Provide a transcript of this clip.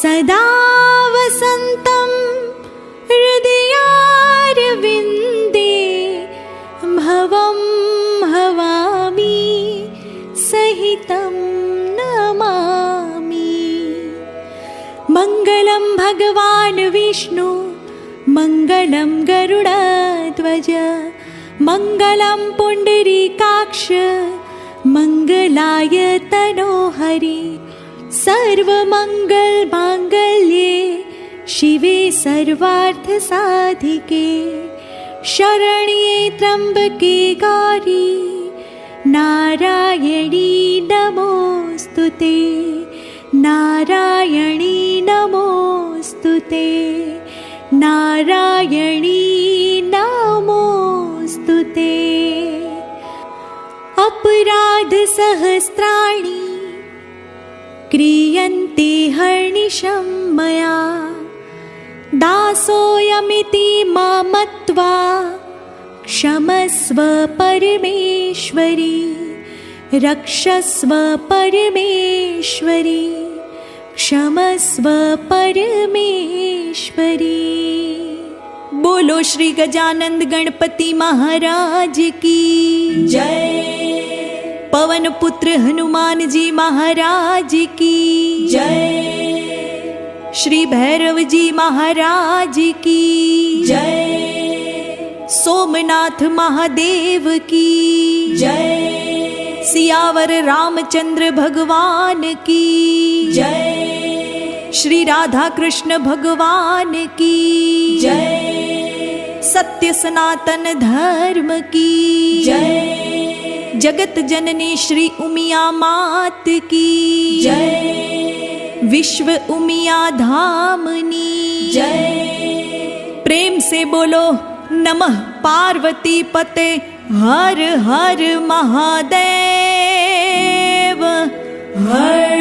सदा वसन्तं हृदयारविन्दे भवं भवामि सहितं नमामि। मङ्गलं भगवान् विष्णु मङ्गलं गरुडध्वज मङ्गलं पुण्डरीकाक्ष मङ्गलाय तनोहरि। सर्वमङ्गलमाङ्गल्ये शिवे सर्वार्थसाधिके शरण्ये त्र्यम्बके गौरी नारायणी नमोऽस्तुते नारायणी नमोऽस्तुते नारायणी नमोऽस्तुते। अपराधसहस्राणि क्रियन्ते हर्निशं मया दासोऽयमिति मां मत्वा क्षमस्व परमेश्वरी रक्षस्व परमेश्वरी क्षमस्व परमेश्वरी। बोलो श्री गजानंद गणपति महाराज की जय। पवन पुत्र हनुमान जी महाराज की जय। श्री भैरव जी महाराज की जय। सोमनाथ महादेव की जय। सियावर रामचंद्र भगवान की जय। श्री राधा कृष्ण भगवान की जय। सत्य सनातन धर्म की जय। जगत जननी श्री उमिया मात की जय। विश्व उमिया धामनी जय। प्रेम से बोलो नमः पार्वती पते हर हर महादेव हर